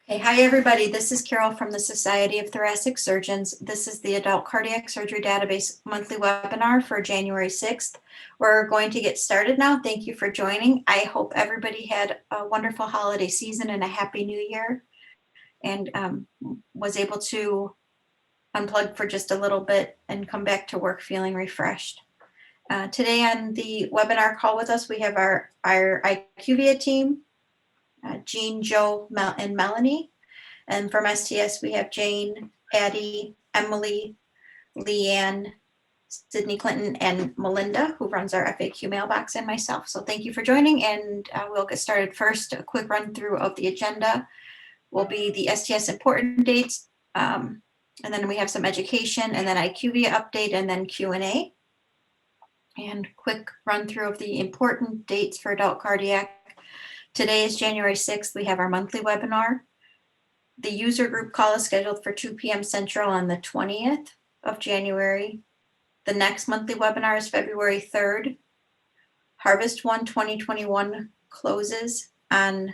Okay, hi everybody. This is Carol from the Society of Thoracic Surgeons. This is the Adult Cardiac Surgery Database monthly webinar for January 6th. We're going to get started now. Thank you for joining. I hope everybody had a wonderful holiday season and a happy new year and was able to unplug for just a little bit and come back to work feeling refreshed. Today on the webinar call with us, we have our IQVIA team, Jean, Joe, and Melanie. And from STS, we have Jane, Addie, Emily, Leanne, Sydney Clinton, and Melinda, who runs our FAQ mailbox, and myself. So thank you for joining, and we'll get started first. A quick run through of the agenda will be the STS important dates, and then we have some education, and then IQVIA update, and then Q&A. And quick run through of the important dates for adult cardiac. Today is January 6th. We have our monthly webinar. The user group call is scheduled for 2 p.m. Central on the 20th of January. The next monthly webinar is February 3rd. Harvest 1 2021 closes on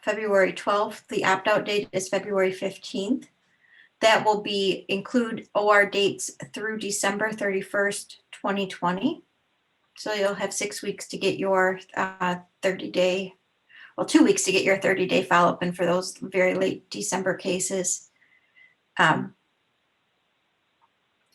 February 12th. The opt-out date is February 15th. That will include OR dates through December 31st, 2020. So you'll have 6 weeks to get your 30-day, well, 2 weeks to get your 30-day follow-up in for those very late December cases. And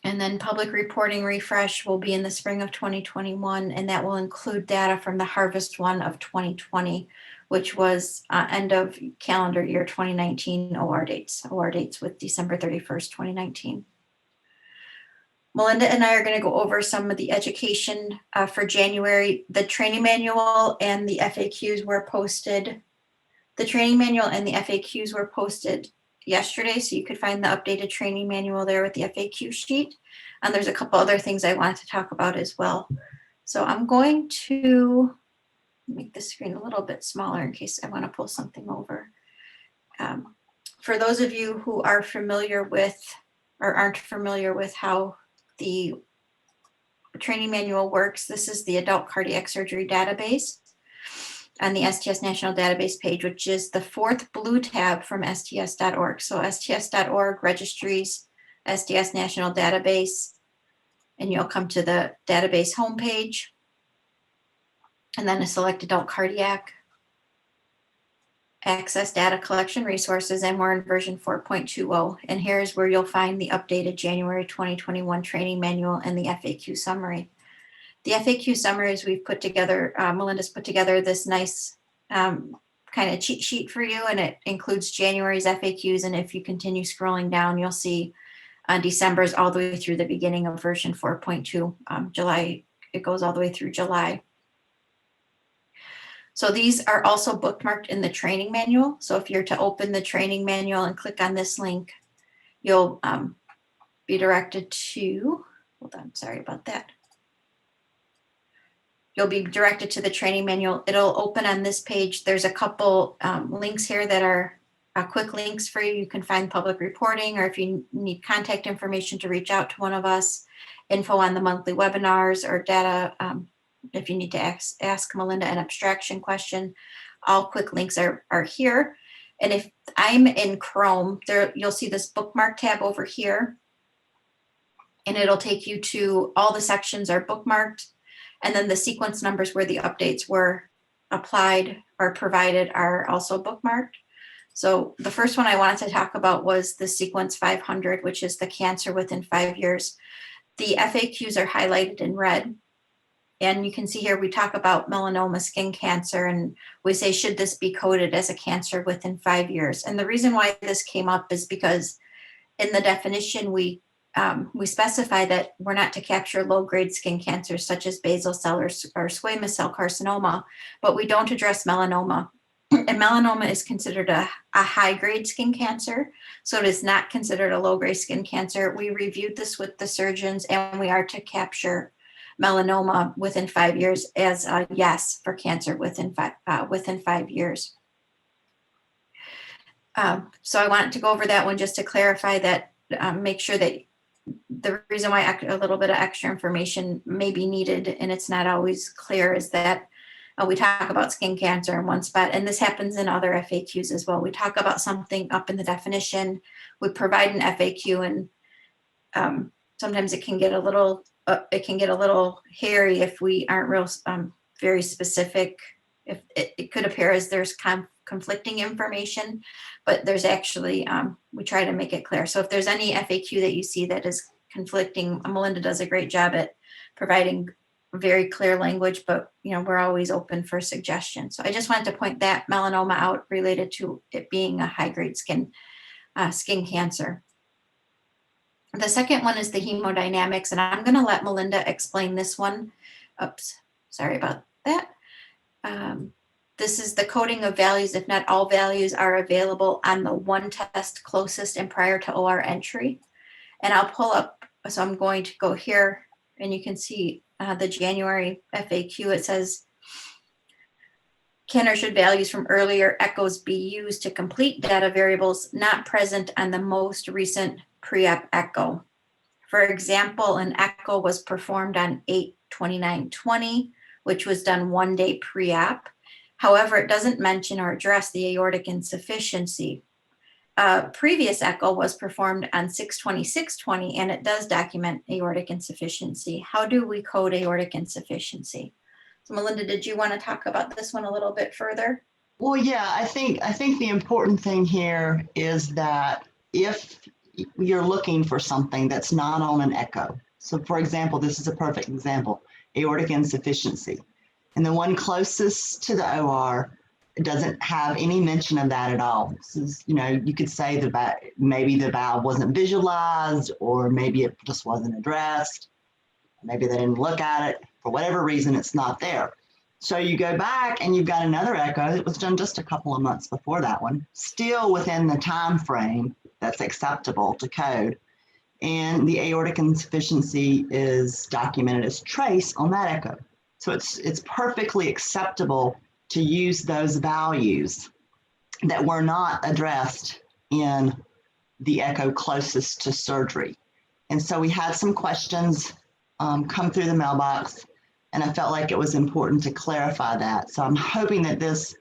then public reporting refresh will be in the spring of 2021, and that will include data from the Harvest 1 of 2020, which was end of calendar year 2019 OR dates with December 31st, 2019. Melinda and I are going to go over some of the education for January. The training manual and the FAQs were posted. The training manual and the FAQs were posted yesterday, so you could find the updated training manual there with the FAQ sheet. And there's a couple other things I wanted to talk about as well. So I'm going to make the screen a little bit smaller in case I want to pull something over. For those of you who are familiar with or aren't familiar with how the training manual works, this is the Adult Cardiac Surgery Database on the STS National Database page, which is the fourth blue tab from sts.org. So sts.org registries STS National Database, and you'll come to the database homepage, and then select Adult Cardiac, access data collection resources, and we're in version 4.20. And here's where you'll find the updated January 2021 training manual and the FAQ summary. The FAQ summaries we've put together, Melinda's put together this nice kind of cheat sheet for you, and it includes January's FAQs. And if you continue scrolling down, you'll see December's all the way through the beginning of version 4.2. July, it goes all the way through July. So these are also bookmarked in the training manual. So if you're to open the training manual and click on this link, you'll be directed to, hold on, sorry about that. You'll be directed to the training manual. It'll open on this page. There's a couple links here that are quick links for you. You can find public reporting, or if you need contact information to reach out to one of us, info on the monthly webinars, or data. If you need to ask Melinda an abstraction question, all quick links are here. And if I'm in Chrome, there you'll see this bookmark tab over here, and it'll take you to all the sections are bookmarked, and then the sequence numbers where the updates were applied or provided are also bookmarked. So the first one I wanted to talk about was the sequence 500, which is the cancer within 5 years. The FAQs are highlighted in red. And you can see here, we talk about melanoma skin cancer, and we say, should this be coded as a cancer within 5 years? And the reason why this came up is because in the definition, we specify that we're not to capture low-grade skin cancers such as basal cell or squamous cell carcinoma, but we don't address melanoma. And melanoma is considered a high-grade skin cancer, so it is not considered a low-grade skin cancer. We reviewed this with the surgeons, and we are to capture melanoma within 5 years as a yes for cancer within 5 years. So I wanted to go over that one just to clarify that, make sure that the reason why a little bit of extra information may be needed and it's not always clear is that We talk about skin cancer in one spot, and this happens in other FAQs as well. We talk about something up in the definition, we provide an FAQ, and sometimes it can get a little hairy if we aren't real very specific. If it could appear as there's conflicting information, but there's actually we try to make it clear. So if there's any FAQ that you see that is conflicting, Melinda does a great job at providing very clear language, but we're always open for suggestions. So I just wanted to point that melanoma out related to it being a high-grade skin cancer. The second one is the hemodynamics, and I'm going to let Melinda explain this one. Oops, sorry about that. This is the coding of values if not all values are available on the one test closest and prior to OR entry. And I'll pull up, so I'm going to go here, and you can see the January FAQ. It says, can or should values from earlier echoes be used to complete data variables not present on the most recent pre-op echo? For example, an echo was performed on 8/29/20, which was done 1 day pre-op. However, it doesn't mention or address the aortic insufficiency. Previous echo was performed on 6/26/20, and it does document aortic insufficiency. How do we code aortic insufficiency? So Melinda, did you want to talk about this one a little bit further? Well, yeah, I think the important thing here is that if you're looking for something that's not on an echo, so for example, this is a perfect example, aortic insufficiency, and the one closest to the OR doesn't have any mention of that at all. So, you could say that maybe the valve wasn't visualized, or maybe it just wasn't addressed. Maybe they didn't look at it. For whatever reason, it's not there. So you go back and you've got another echo that was done just a couple of months before that one, still within the time frame that's acceptable to code. And the aortic insufficiency is documented as trace on that echo. So it's perfectly acceptable to use those values that were not addressed in the echo closest to surgery. And so we had some questions come through the mailbox, and I felt like it was important to clarify that. So I'm hoping that this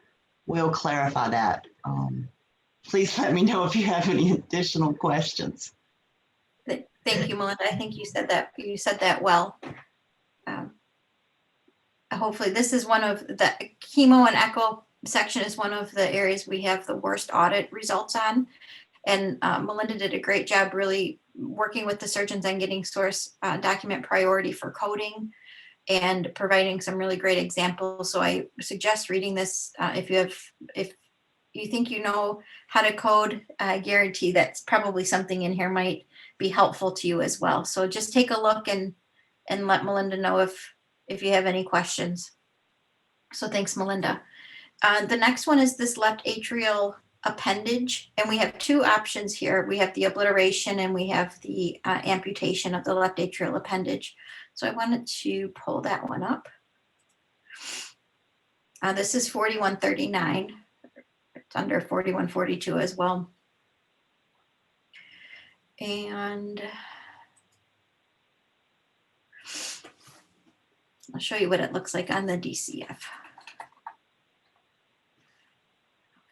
will clarify that. Please let me know if you have any additional questions. Thank you, Melinda. I think you said that well. Hopefully this is one of the chemo and echo section is one of the areas we have the worst audit results on. And Melinda did a great job really working with the surgeons on getting source document priority for coding and providing some really great examples. So I suggest reading this if you think you know how to code. I guarantee that's probably something in here might be helpful to you as well. So just take a look and let Melinda know if you have any questions. So thanks, Melinda. The next one is this left atrial appendage, and we have two options here. We have the obliteration and we have the amputation of the left atrial appendage. So I wanted to pull that one up. This is 4139. It's under 4142 as well. And I'll show you what it looks like on the DCF.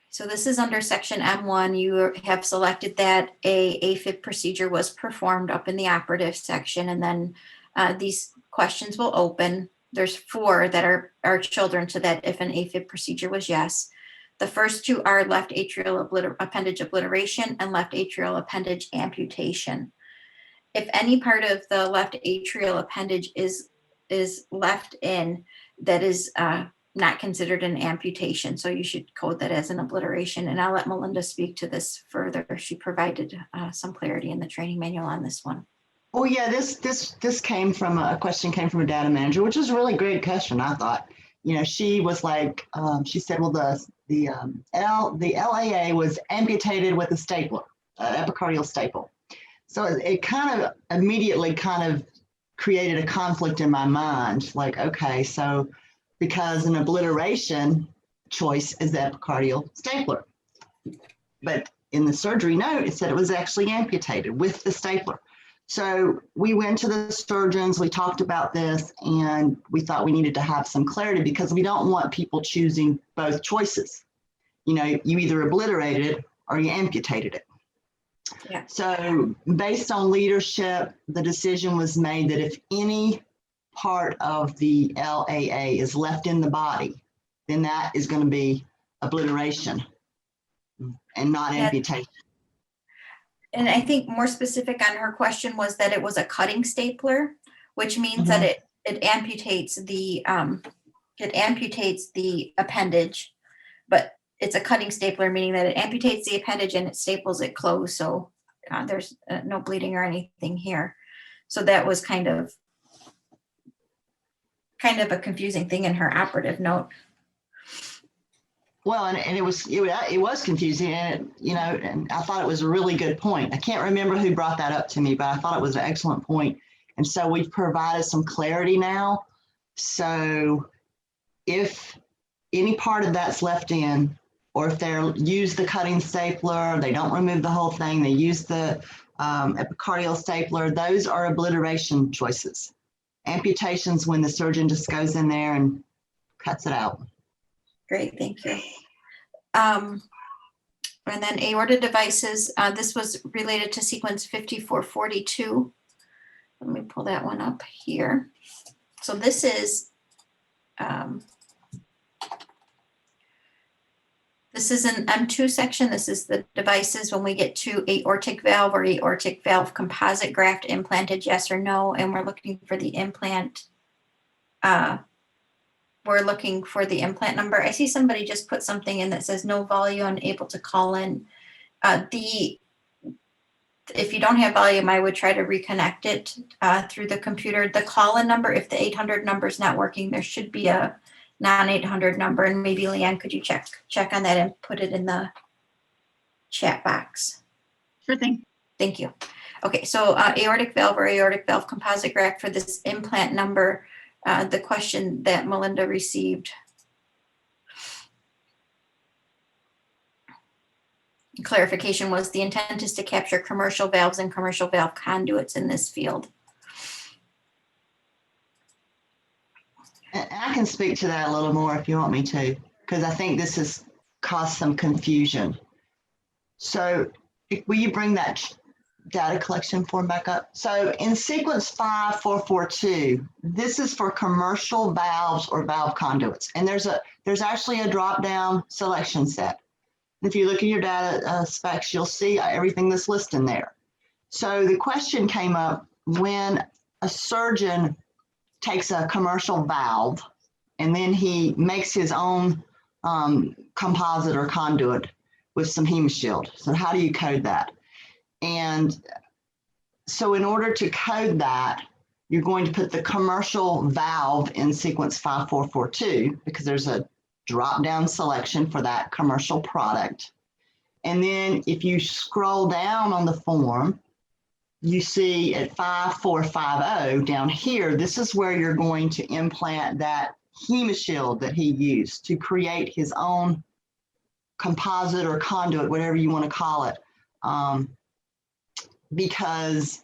So this is under section M1. You have selected that a AFib procedure was performed up in the operative section, and then these questions will open. There's 4 that are children to that if an AFib procedure was yes. The first 2 are left atrial appendage obliteration and left atrial appendage amputation. If any part of the left atrial appendage is left in, that is not considered an amputation. So you should code that as an obliteration. And I'll let Melinda speak to this further. She provided some clarity in the training manual on this one. Oh yeah, this came from a question came from a data manager, which was a really great question. I thought, she was like, she said, well, the LAA was amputated with a stapler, epicardial staple. So it kind of immediately created a conflict in my mind. Like, okay, so because an obliteration choice is the epicardial stapler, but in the surgery note, it said it was actually amputated with the stapler. So we went to the surgeons, we talked about this, and we thought we needed to have some clarity because we don't want people choosing both choices. You either obliterated it or you amputated it. Yeah. So based on leadership, the decision was made that if any part of the LAA is left in the body, then that is going to be obliteration and not amputation. And I think more specific on her question was that it was a cutting stapler, which means that it amputates the appendage, but it's a cutting stapler, meaning that it amputates the appendage and it staples it closed. So there's no bleeding or anything here. So that was kind of a confusing thing in her operative note. Well, and it was confusing, and and I thought it was a really good point. I can't remember who brought that up to me, but I thought it was an excellent point. And so we've provided some clarity now. So if any part of that's left in, or if they use the cutting stapler, they don't remove the whole thing, they use the epicardial stapler, those are obliteration choices. Amputations when the surgeon just goes in there and cuts it out. Great, thank you. And then aorta devices, this was related to sequence 5442. Let me pull that one up here. So this is an M2 section. This is the devices when we get to aortic valve or aortic valve composite graft implanted, yes or no, and we're looking for the implant. We're looking for the implant number. I see somebody just put something in that says no volume, unable to call in. If you don't have volume, I would try to reconnect it through the computer. The call-in number, if the 800 number is not working, there should be a non-800 number. And maybe Leanne, could you check on that and put it in the chat box? Sure thing. Thank you. Okay, so aortic valve or aortic valve composite graft for this implant number. The question that Melinda received. Clarification was the intent is to capture commercial valves and commercial valve conduits in this field. And I can speak to that a little more if you want me to, because I think this has caused some confusion. So will you bring that data collection form back up? So in sequence 5442, this is for commercial valves or valve conduits. And there's actually a drop-down selection set. If you look at your data specs, you'll see everything that's listed in there. So the question came up when a surgeon takes a commercial valve and then he makes his own composite or conduit with some HemoShield. So how do you code that? And so in order to code that, you're going to put the commercial valve in sequence 5442 because there's a drop-down selection for that commercial product. And then if you scroll down on the form, you see at 5450 down here, this is where you're going to implant that HemoShield that he used to create his own composite or conduit, whatever you want to call it. Because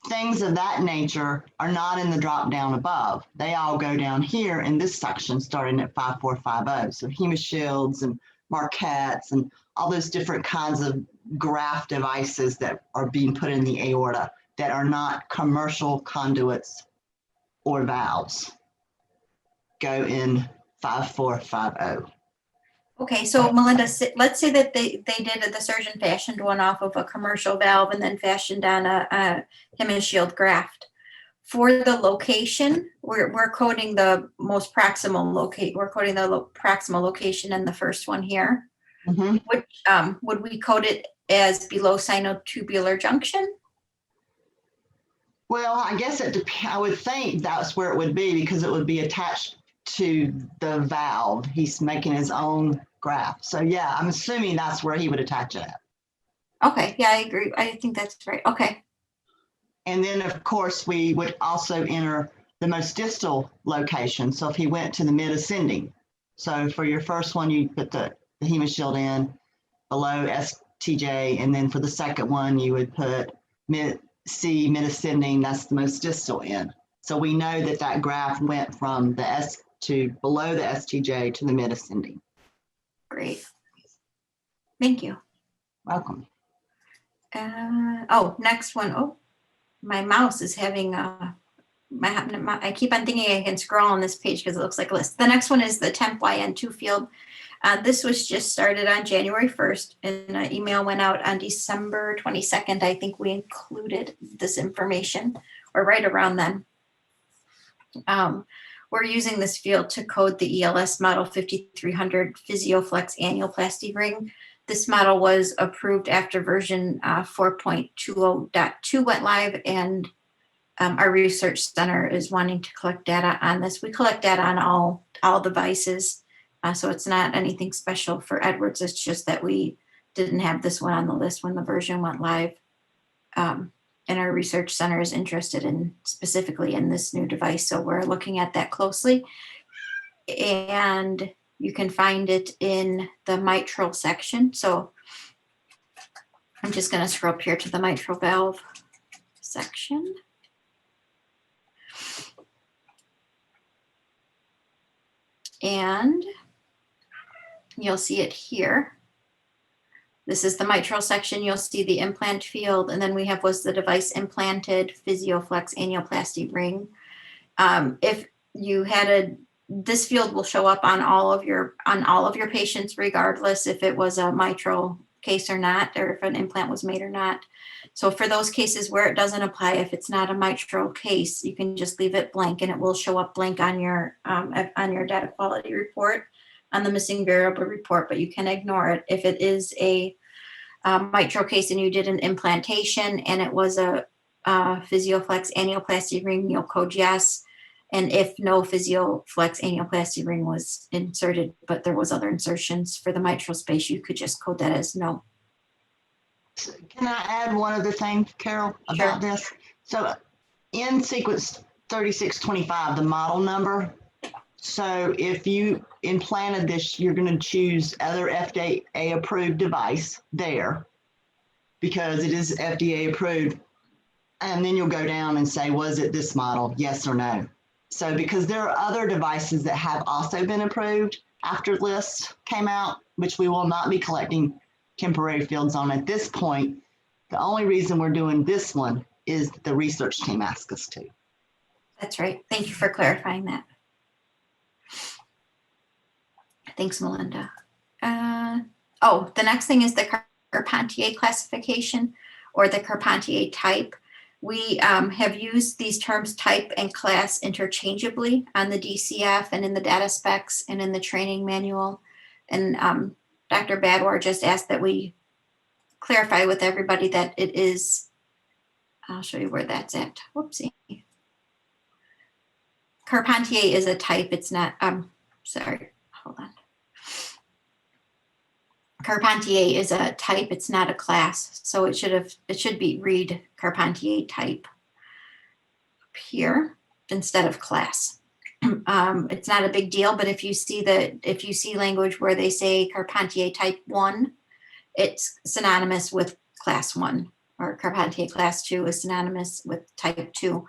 things of that nature are not in the drop down above. They all go down here in this section starting at 5450. So HemoShields and Marquettes and all those different kinds of graft devices that are being put in the aorta that are not commercial conduits or valves go in 5450. Okay, so Melinda, let's say that they did the surgeon fashioned one off of a commercial valve and then fashioned on a HemoShield graft. For the location, we're coding the most proximal locate. We're coding the proximal location in the first one here. Mm-hmm. Which would we code it as below sinotubular junction? Well, I guess I would think that's where it would be because it would be attached to the valve. He's making his own graft. So yeah, I'm assuming that's where he would attach it at. Okay, yeah, I agree. I think that's right. Okay. And then of course we would also enter the most distal location. So if he went to the mid ascending. So for your first one, you put the HemoShield in below STJ. And then for the second one, you would put mid see mid-ascending, that's the most distal end. So we know that that graph went from the S to below the STJ to the mid-ascending. Great. Thank you. Welcome. Oh, next one. Oh, my mouse is having I keep on thinking I can scroll on this page because it looks like a list. The next one is the temp YN2 field. This was just started on January 1st, and an email went out on December 22nd. I think we included this information, or right around then. We're using this field to code the ELS model 5300 PhysioFlex annuloplasty ring. This model was approved after version 4.20.2 went live, and our research center is wanting to collect data on this. We collect data on all devices, so it's not anything special for Edwards. It's just that we didn't have this one on the list when the version went live. And our research center is interested in specifically in this new device, so we're looking at that closely. And you can find it in the mitral section. So I'm just going to scroll up here to the mitral valve section. And you'll see it here. This is the mitral section. You'll see the implant field, and then we have was the device implanted PhysioFlex annuloplasty ring. If you had this field will show up on all of your patients, regardless if it was a mitral case or not, or if an implant was made or not. So for those cases where it doesn't apply, if it's not a mitral case, you can just leave it blank, and it will show up blank on your data quality report, on the missing variable report, but you can ignore it. If it is a mitral case and you did an implantation and it was a PhysioFlex annuloplasty ring, you'll code yes. And if no PhysioFlex annuloplasty ring was inserted, but there was other insertions for the mitral space, you could just code that as no. Can I add one other thing, Carol, about this? So in sequence 3625, the model number. So if you implanted this, you're going to choose other FDA approved device there because it is FDA approved. And then you'll go down and say, was it this model? Yes or no. So because there are other devices that have also been approved after lists came out, which we will not be collecting temporary fields on at this point. The only reason we're doing this one is the research team asked us to. That's right. Thank you for clarifying that. Thanks, Melinda. Oh, the next thing is the Carpentier classification, or the Carpentier type. We have used these terms type and class interchangeably on the DCF and in the data specs and in the training manual. And Dr. Badwar just asked that we clarify with everybody that it is, I'll show you where that's at. Whoopsie. Carpentier is a type. It's not, sorry, hold on. Carpentier is a type. It's not a class. So it should be read Carpentier type up here instead of class. It's not a big deal, but if you see language where they say Carpentier type 1, it's synonymous with class 1, or Carpentier class 2 is synonymous with type 2.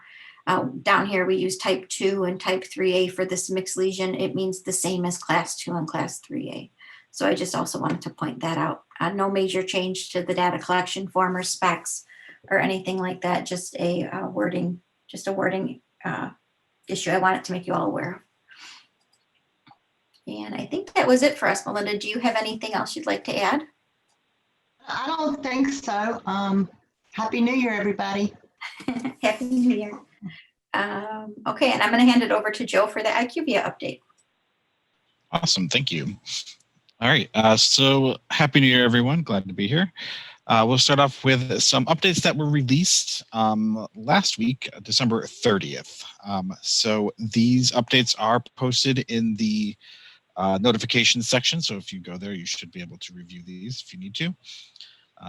Down here, we use type 2 and type 3A for this mixed lesion. It means the same as class 2 and class 3A. So I just also wanted to point that out. No major change to the data collection form or specs or anything like that. Just a wording issue I wanted to make you all aware of. And I think that was it for us. Melinda, do you have anything else you'd like to add? I don't think so. Happy New Year, everybody. Happy New Year. Okay, and I'm going to hand it over to Joe for the IQVIA update. Awesome, thank you. All right, so Happy New Year, everyone. Glad to be here. We'll start off with some updates that were released last week, December 30th. So these updates are posted in the notifications section. So if you go there, you should be able to review these if you need to.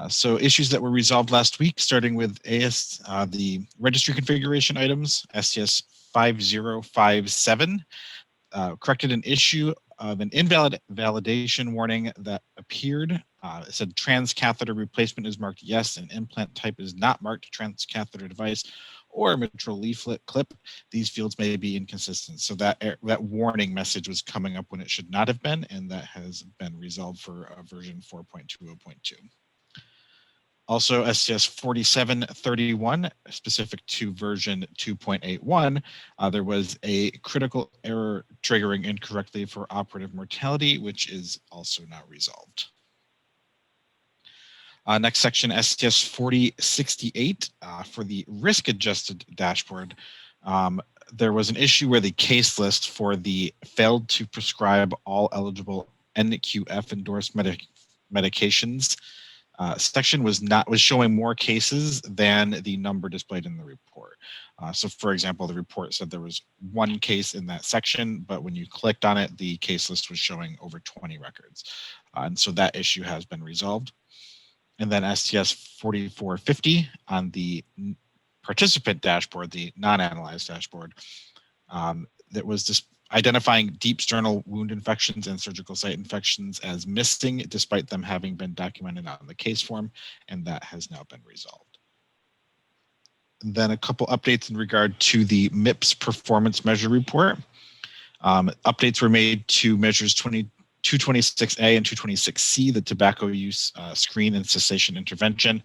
So issues that were resolved last week, starting with the registry configuration items, STS 5057, corrected an issue of an invalid validation warning that appeared It said transcatheter replacement is marked yes, and implant type is not marked transcatheter device or mitral leaflet clip. These fields may be inconsistent. So that warning message was coming up when it should not have been, and that has been resolved for version 4.20.2. Also, STS 4731, specific to version 2.81, there was a critical error triggering incorrectly for operative mortality, which is also now resolved. Next section, STS 4068, for the risk-adjusted dashboard. There was an issue where the case list for the failed to prescribe all eligible NQF endorsed medications section was showing more cases than the number displayed in the report. So for example, the report said there was one case in that section, but when you clicked on it, the case list was showing over 20 records. And so that issue has been resolved. And then STS 4450 on the participant dashboard, the non-analyzed dashboard, that was just identifying deep sternal wound infections and surgical site infections as missing, despite them having been documented on the case form, and that has now been resolved. And then a couple updates in regard to the MIPS performance measure report. Updates were made to measures 226A and 226C, the tobacco use screen and cessation intervention,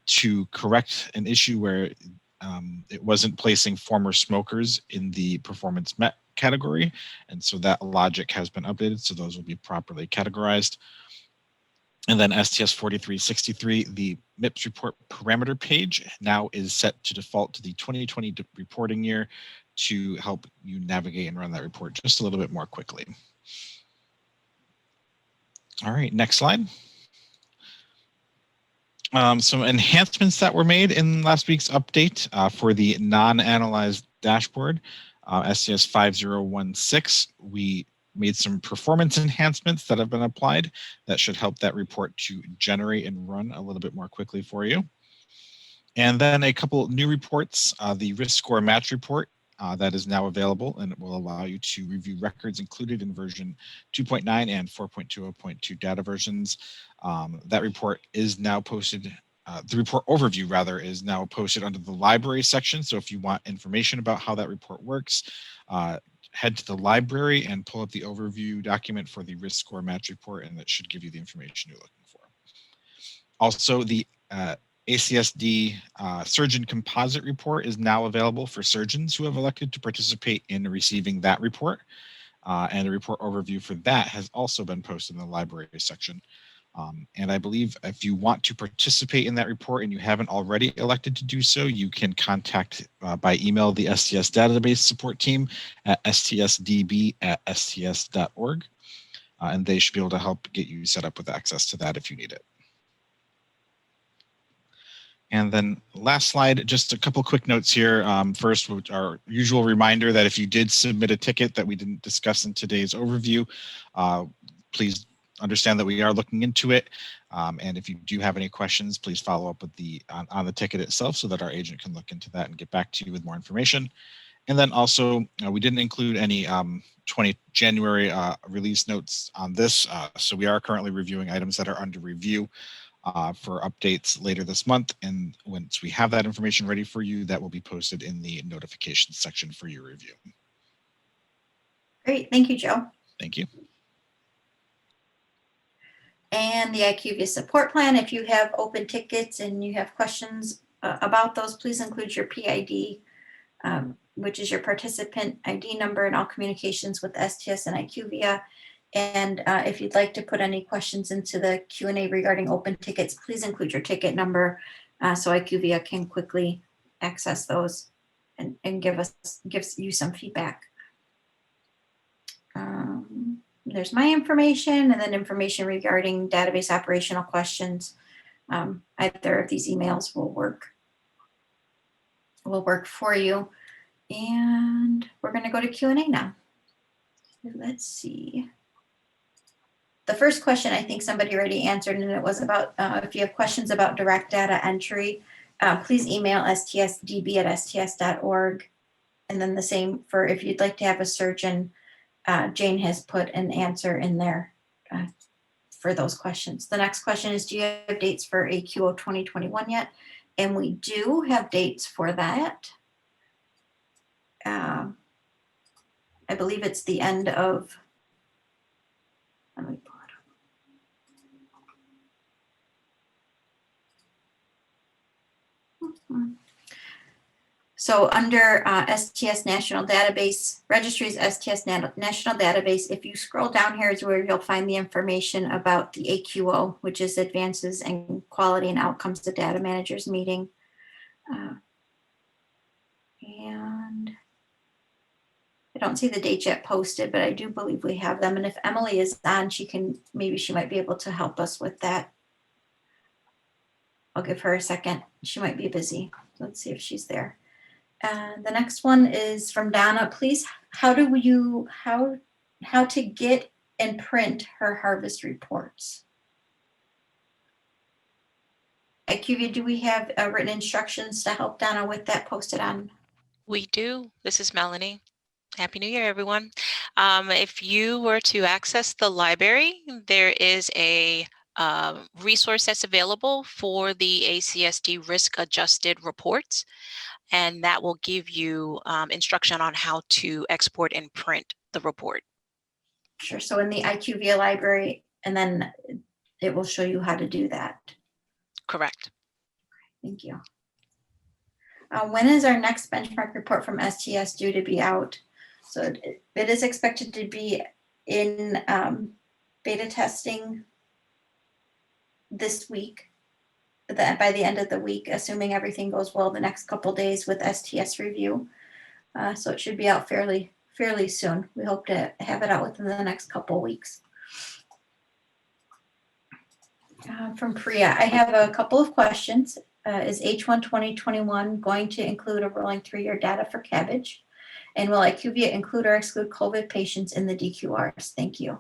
to correct an issue where it wasn't placing former smokers in the performance MET category. And so that logic has been updated, so those will be properly categorized. And then STS 4363, the MIPS report parameter page now is set to default to the 2020 reporting year to help you navigate and run that report just a little bit more quickly. All right, next slide. Some enhancements that were made in last week's update for the non-analyzed dashboard, STS 5016. We made some performance enhancements that have been applied that should help that report to generate and run a little bit more quickly for you. And then a couple new reports, the risk score match report that is now available, and it will allow you to review records included in version 2.9 and 4.20.2 data versions. That report is now posted. The report overview, rather, is now posted under the library section. So if you want information about how that report works, head to the library and pull up the overview document for the risk score match report, and that should give you the information you're looking for. Also, the ACSD surgeon composite report is now available for surgeons who have elected to participate in receiving that report. And a report overview for that has also been posted in the library section. And I believe if you want to participate in that report and you haven't already elected to do so, you can contact by email the STS database support team at stsdb@sts.org. And they should be able to help get you set up with access to that if you need it. And then last slide, just a couple quick notes here. First, our usual reminder that if you did submit a ticket that we didn't discuss in today's overview, please understand that we are looking into it. And if you do have any questions, please follow up with on the ticket itself so that our agent can look into that and get back to you with more information. And then also, we didn't include any 20 January release notes on this. So we are currently reviewing items that are under review for updates later this month. And once we have that information ready for you, that will be posted in the notifications section for your review. Great, thank you, Joe. Thank you. And the IQVIA support plan, if you have open tickets and you have questions about those, please include your PID, which is your participant ID number, in all communications with STS and IQVIA. And if you'd like to put any questions into the Q&A regarding open tickets, please include your ticket number so IQVIA can quickly access those and gives you some feedback. There's my information, and then information regarding database operational questions. Either of these emails will work for you. And we're going to go to Q&A now. Let's see. The first question I think somebody already answered, and it was about if you have questions about direct data entry, please email stsdb@sts.org. And then the same for if you'd like to have a surgeon, Jane has put an answer in there for those questions. The next question is, do you have dates for AQO 2021 yet? And we do have dates for that. I believe it's the end of, let me pull it up. So under STS National Database, Registries STS National Database, if you scroll down here is where you'll find the information about the AQO, which is Advances in Quality and Outcomes to Data Managers Meeting. And I don't see the dates yet posted, but I do believe we have them. And if Emily is on, maybe she might be able to help us with that. I'll give her a second. She might be busy. Let's see if she's there. And the next one is from Donna. Please, how to get and print her harvest reports? IQVIA, do we have written instructions to help Donna with that posted on? We do. This is Melanie. Happy New Year, everyone. If you were to access the library, there is a resource that's available for the ACSD risk adjusted reports, and that will give you instruction on how to export and print the report. Sure. So in the IQVIA library, and then it will show you how to do that. Correct. Thank you. When is our next benchmark report from STS due to be out? So it is expected to be in beta testing this week, by the end of the week, assuming everything goes well the next couple days with STS review. So it should be out fairly soon. We hope to have it out within the next couple weeks. From Priya, I have a couple of questions. Is H1 2021 going to include a rolling 3-year data for cabbage? And will IQVIA include or exclude COVID patients in the DQRs? Thank you.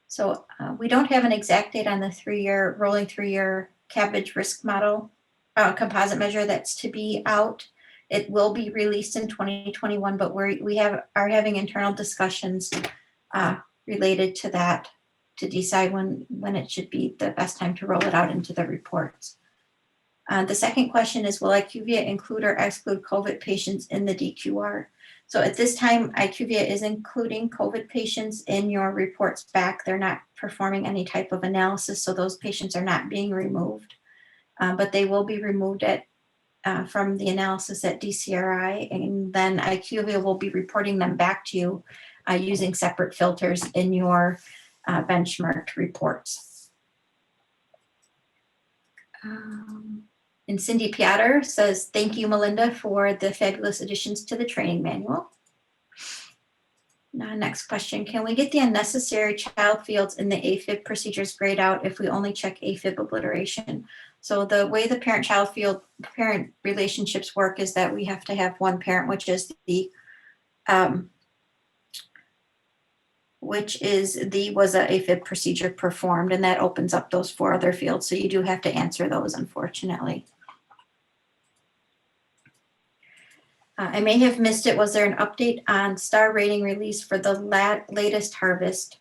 So we don't have an exact date on the rolling 3-year cabbage risk model composite measure that's to be out. It will be released in 2021, but we are having internal discussions related to that to decide when it should be the best time to roll it out into the reports. The second question is, will IQVIA include or exclude COVID patients in the DQR? So at this time, IQVIA is including COVID patients in your reports back. They're not performing any type of analysis, so those patients are not being removed, but they will be removed from the analysis at DCRI, and then IQVIA will be reporting them back to you using separate filters in your benchmarked reports. And Cindy Piotr says, thank you, Melinda, for the fabulous additions to the training manual. Now, next question, can we get the unnecessary child fields in the AFib procedures grayed out if we only check AFib obliteration? So the way the parent-child field parent relationships work is that we have to have one parent, which is was a AFib procedure performed, and that opens up those 4 other fields. So you do have to answer those, unfortunately. I may have missed it. Was there an update on star rating release for the latest harvest?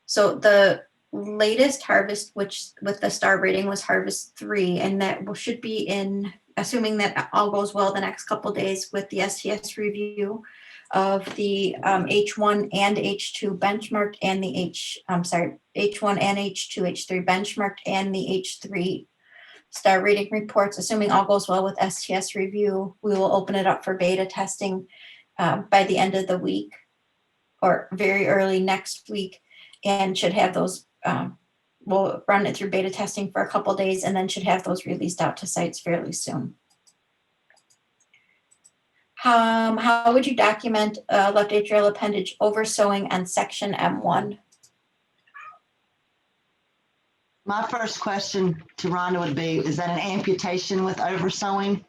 So the latest harvest, which with the star rating, was harvest 3, and that should be in, assuming that all goes well the next couple of days with the STS review of the H1 and H2 benchmarked, and the H1 and H2, H3 benchmarked, and the H3 star rating reports. Assuming all goes well with STS review, we will open it up for beta testing by the end of the week or very early next week, and should have those, we'll run it through beta testing for a couple of days and then should have those released out to sites fairly soon. How would you document left atrial appendage oversewing on section M1? My first question to Rhonda would be, is that an amputation with oversewing?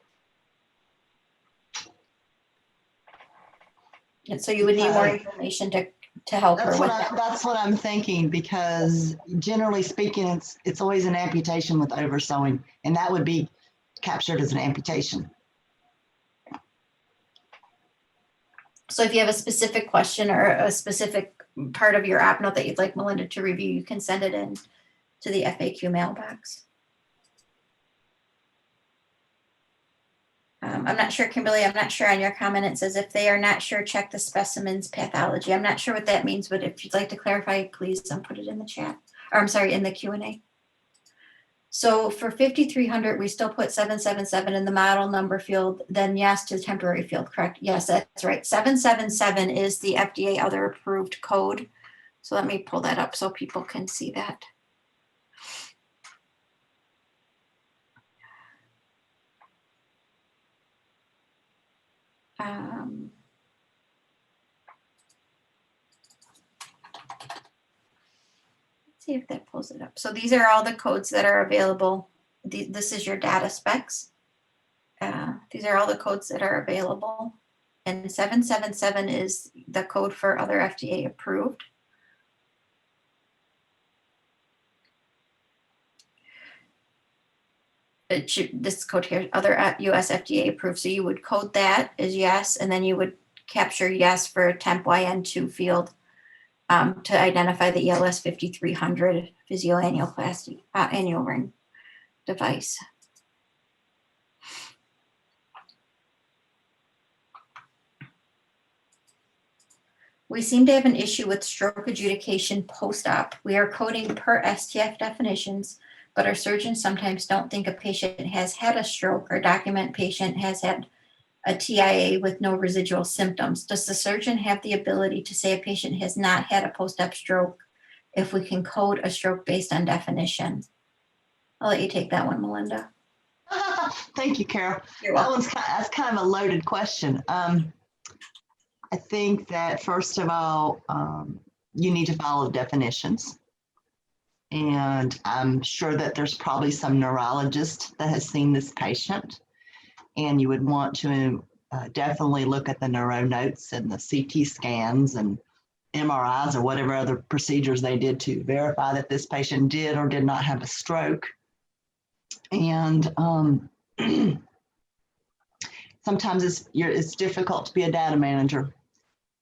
And so you would need more information to help her with that. That's what I'm thinking, because generally speaking, it's always an amputation with oversewing, and that would be captured as an amputation. So if you have a specific question or a specific part of your op note that you'd like Melinda to review, you can send it in to the FAQ mailbox. I'm not sure, Kimberly, I'm not sure on your comment. It says if they are not sure, check the specimen's pathology. I'm not sure what that means, but if you'd like to clarify, please put it in the chat, or I'm sorry, in the Q&A. So for 5300, we still put 777 in the model number field, then yes to the temporary field, correct? Yes, that's right. 777 is the FDA other approved code. So let me pull that up so people can see that. See if that pulls it up. So these are all the codes that are available. This is your data specs. These are all the codes that are available. And 777 is the code for other FDA approved. This code here, other US FDA approved. So you would code that as yes, and then you would capture yes for a temp YN2 field to identify the ELS 5300 physioannuloplasty annual ring device. We seem to have an issue with stroke adjudication post-op. We are coding per STF definitions, but our surgeons sometimes don't think a patient has had a stroke or document patient has had a TIA with no residual symptoms. Does the surgeon have the ability to say a patient has not had a post-op stroke if we can code a stroke based on definition? I'll let you take that one, Melinda. Thank you, Carol. You're welcome. That's kind of a loaded question. I think that first of all, you need to follow definitions. And I'm sure that there's probably some neurologist that has seen this patient, and you would want to definitely look at the neuro notes and the CT scans and MRIs or whatever other procedures they did to verify that this patient did or did not have a stroke. And sometimes it's difficult to be a data manager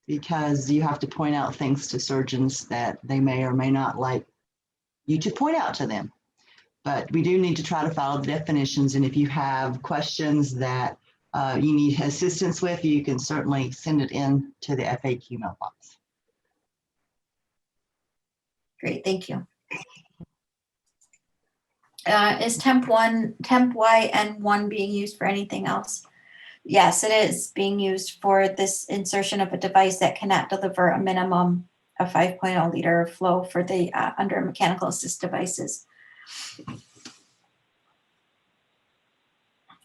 because you have to point out things to surgeons that they may or may not like you to point out to them. But we do need to try to follow the definitions. And if you have questions that you need assistance with, you can certainly send it in to the FAQ mailbox. Great, thank you. Is temp YN1 being used for anything else? Yes, it is being used for this insertion of a device that cannot deliver a minimum of 5.0 liter of flow for the under mechanical assist devices.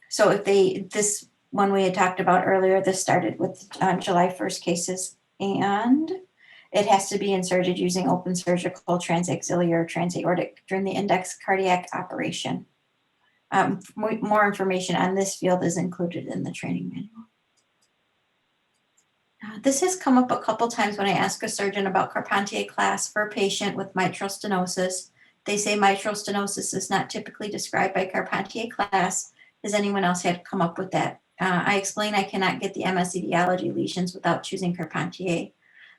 So if this one we had talked about earlier, this started with July 1st cases, and it has to be inserted using open surgical transaxillary or transaortic during the index cardiac operation. More information on this field is included in the training manual. This has come up a couple times when I ask a surgeon about Carpentier class for a patient with mitral stenosis. They say mitral stenosis is not typically described by Carpentier class. Has anyone else had come up with that? I explain I cannot get the MS etiology lesions without choosing Carpentier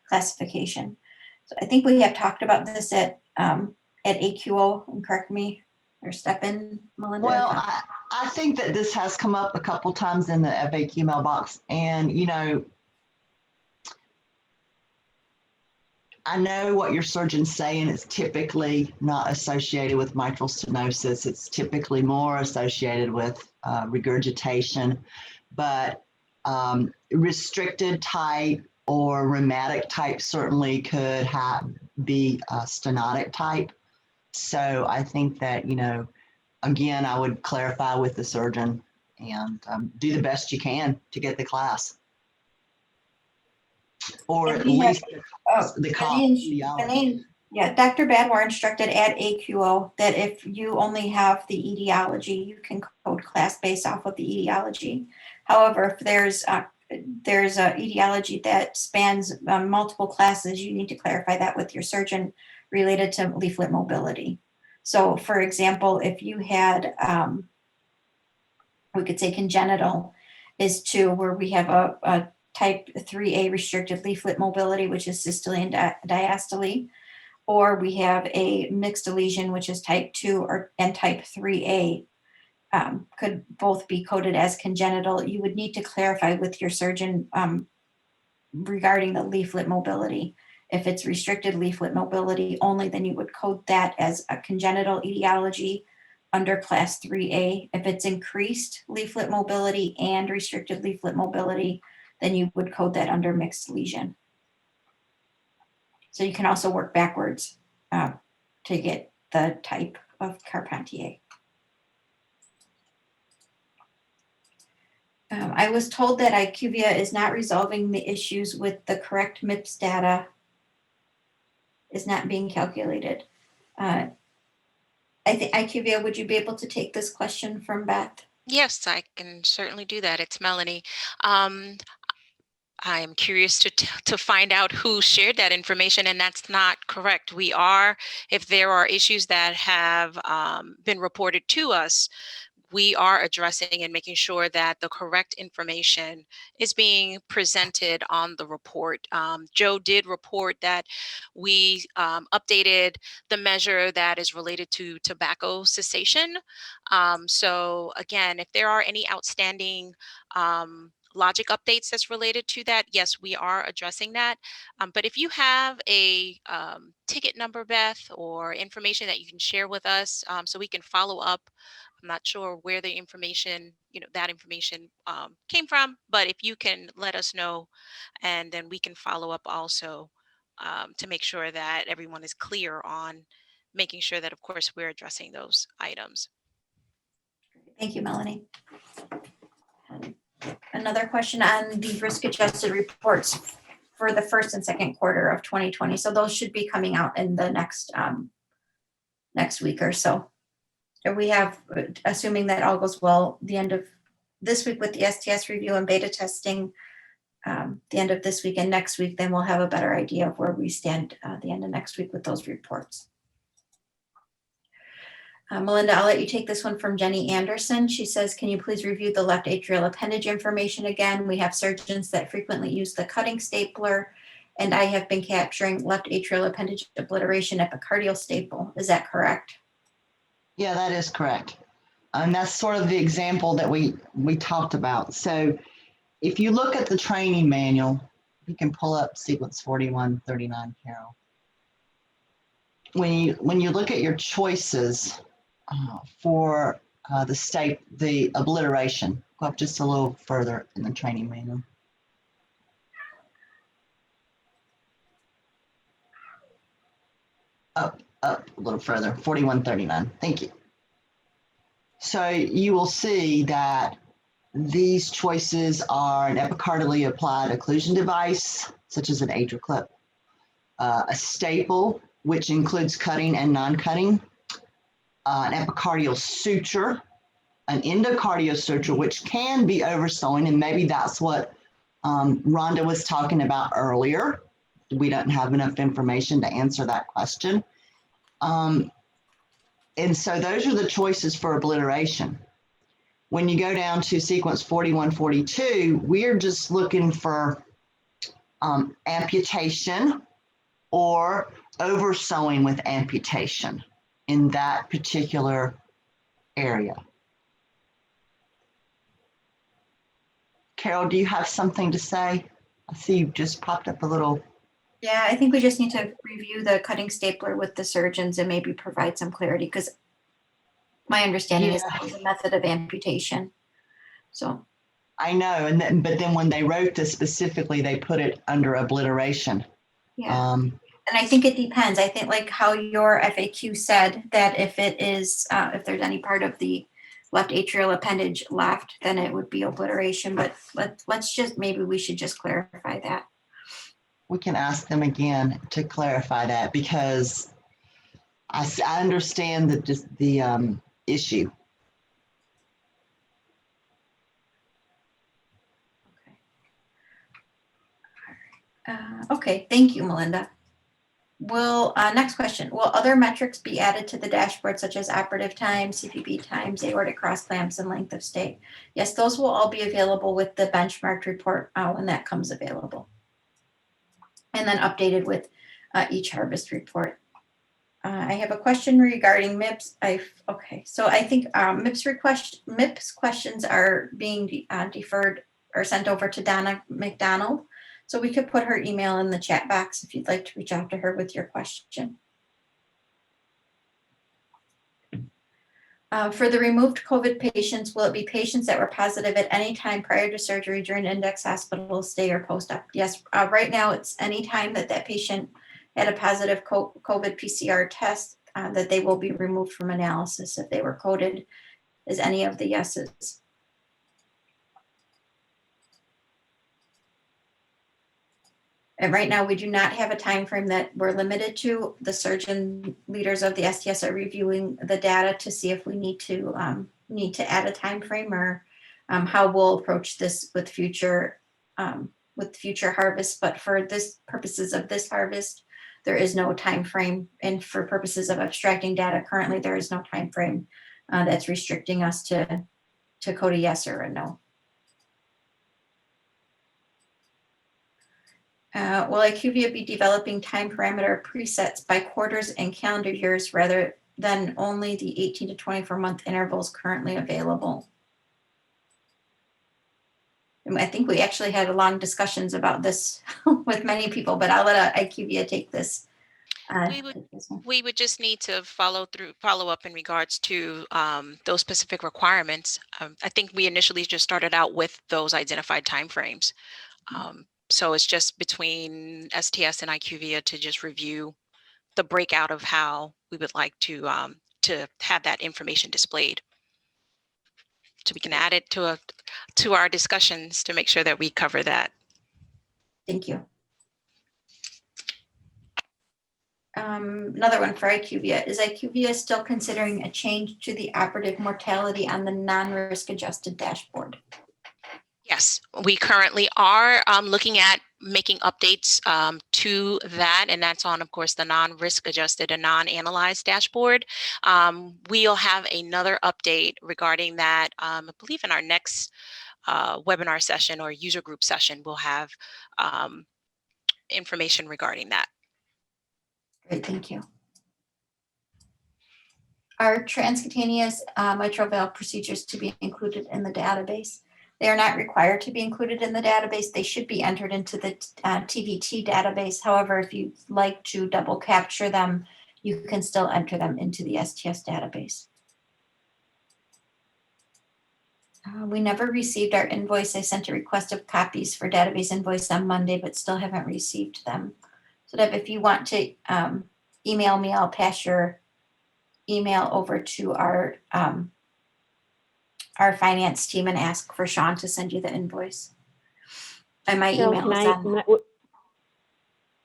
classification. So I think we have talked about this at AQO, and correct me or step in, Melinda. Well, I think that this has come up a couple times in the FAQ mailbox, and you know, I know what your surgeon's saying. It's typically not associated with mitral stenosis. It's typically more associated with regurgitation, but restricted type or rheumatic type certainly could be stenotic type. So I think that, you know, again, I would clarify with the surgeon and do the best you can to get the class. Or at least the cost. Yeah, Dr. Badwar instructed at AQO that if you only have the etiology, you can code class based off of the etiology. However, if there's a etiology that spans multiple classes, you need to clarify that with your surgeon related to leaflet mobility. So for example, if you had, we could say congenital is 2, where we have a type 3A restricted leaflet mobility, which is systole and diastole, or we have a mixed lesion, which is type 2 and type 3A. Could both be coded as congenital. You would need to clarify with your surgeon regarding the leaflet mobility. If it's restricted leaflet mobility only, then you would code that as a congenital etiology under class 3A. If it's increased leaflet mobility and restricted leaflet mobility, then you would code that under mixed lesion. So you can also work backwards to get the type of Carpentier. I was told that IQVIA is not resolving the issues with the correct MIPS data is not being calculated. I think IQVIA, would you be able to take this question from Beth? Yes, I can certainly do that. It's Melanie. I am curious to find out who shared that information, and that's not correct. We are, if there are issues that have been reported to us, we are addressing and making sure that the correct information is being presented on the report. Joe did report that we updated the measure that is related to tobacco cessation. So again, if there are any outstanding logic updates that's related to that, yes, we are addressing that. But if you have a ticket number, Beth, or information that you can share with us so we can follow up. I'm not sure where the information, that information came from, but if you can let us know, and then we can follow up also to make sure that everyone is clear on making sure that, of course, we're addressing those items. Thank you, Melanie. Another question on the risk adjusted reports for the first and second quarter of 2020. So those should be coming out in the next week or so. We have, assuming that all goes well, the end of this week with the STS review and beta testing, the end of this week and next week, then we'll have a better idea of where we stand the end of next week with those reports. Melinda, I'll let you take this one from Jenny Anderson. She says, can you please review the left atrial appendage information again? We have surgeons that frequently use the cutting stapler, and I have been capturing left atrial appendage obliteration epicardial staple. Is that correct? Yeah, that is correct. And that's sort of the example that we talked about. So if you look at the training manual, you can pull up sequence 4139, Carol. When you look at your choices for the obliteration, go up just a little further in the training manual. Up a little further, 4139. Thank you. So you will see that these choices are an epicardially applied occlusion device, such as an AtriClip, a staple, which includes cutting and non-cutting, an epicardial suture, an endocardial suture, which can be oversewing, and maybe that's what Rhonda was talking about earlier. We don't have enough information to answer that question. And so those are the choices for obliteration. When you go down to sequence 4142, we're just looking for amputation or oversewing with amputation in that particular area. Carol, do you have something to say? I see you just popped up a little. Yeah, I think we just need to review the cutting stapler with the surgeons and maybe provide some clarity, because my understanding is that was a method of amputation. So I know, but then when they wrote this specifically, they put it under obliteration. yeah, and I think it depends. I think like how your FAQ said that if it is if there's any part of the left atrial appendage left, then it would be obliteration. But let's just, maybe we should just clarify that. We can ask them again to clarify that, because I understand the issue. Okay, thank you, Melinda. Next question, will other metrics be added to the dashboard such as operative time, CPB times, aortic cross clamps, and length of stay? Yes, those will all be available with the benchmarked report when that comes available. And then updated with each harvest report. I have a question regarding MIPS. So I think MIPS questions are being deferred or sent over to Donna McDonald. So we could put her email in the chat box if you'd like to reach out to her with your question. For the removed COVID patients, will it be patients that were positive at any time prior to surgery, during index hospital stay, or post-op? Yes, right now it's any time that that patient had a positive COVID PCR test that they will be removed from analysis if they were coded as any of the yeses. And right now we do not have a time frame that we're limited to. The surgeon leaders of the STS are reviewing the data to see if we need to add a time frame, or how we'll approach this with future harvests. But for this purposes of this harvest, there is no time frame, and for purposes of abstracting data, currently there is no time frame that's restricting us to code a yes or a no. Will IQVIA be developing time parameter presets by quarters and calendar years rather than only the 18 to 24 month intervals currently available? And I think we actually had long discussions about this with many people, but I'll let IQVIA take this. We would just need to follow up in regards to those specific requirements. I think we initially just started out with those identified timeframes. So it's just between STS and IQVIA to just review the breakout of how we would like to have that information displayed, so we can add it to our discussions to make sure that we cover that. Thank you. Another one for IQVIA. Is IQVIA still considering a change to the operative mortality on the non-risk adjusted dashboard? Yes, we currently are looking at making updates to that, and that's on, of course, the non-risk adjusted and non-analyzed dashboard. We'll have another update regarding that, I believe in our next webinar session or user group session. We'll have information regarding that. Great, thank you. Are transcutaneous mitral valve procedures to be included in the database? They are not required to be included in the database. They should be entered into the TVT database. However, if you'd like to double capture them, you can still enter them into the STS database. We never received our invoice. I sent a request of copies for database invoice on Monday, but still haven't received them. So Deb, if you want to email me, I'll pass your email over to our finance team and ask for Sean to send you the invoice. And my email is on.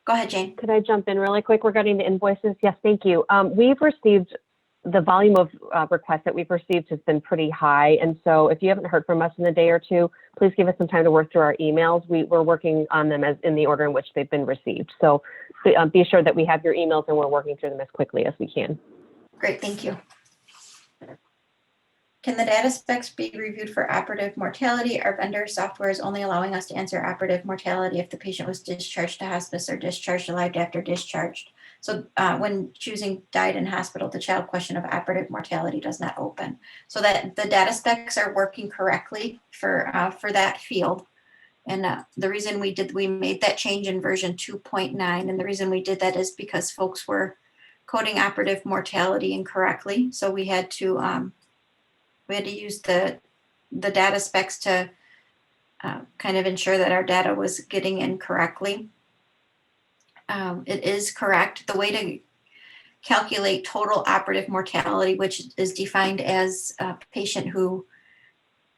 Go ahead, Jane. Could I jump in really quick regarding the invoices? Yes, thank you. We've received, the volume of requests that we've received has been pretty high. And so if you haven't heard from us in a day or two, please give us some time to work through our emails. We're working on them as in the order in which they've been received. So be assured that we have your emails and we're working through them as quickly as we can. Great, thank you. Can the data specs be reviewed for operative mortality? Our vendor software is only allowing us to answer operative mortality if the patient was discharged to hospice or discharged alive after discharged. So when choosing died in hospital, the child question of operative mortality does not open. So that the data specs are working correctly for that field. And the reason we made that change in version 2.9, and the reason we did that is because folks were coding operative mortality incorrectly. So we had to use the data specs to kind of ensure that our data was getting in correctly. It is correct. The way to calculate total operative mortality, which is defined as a patient who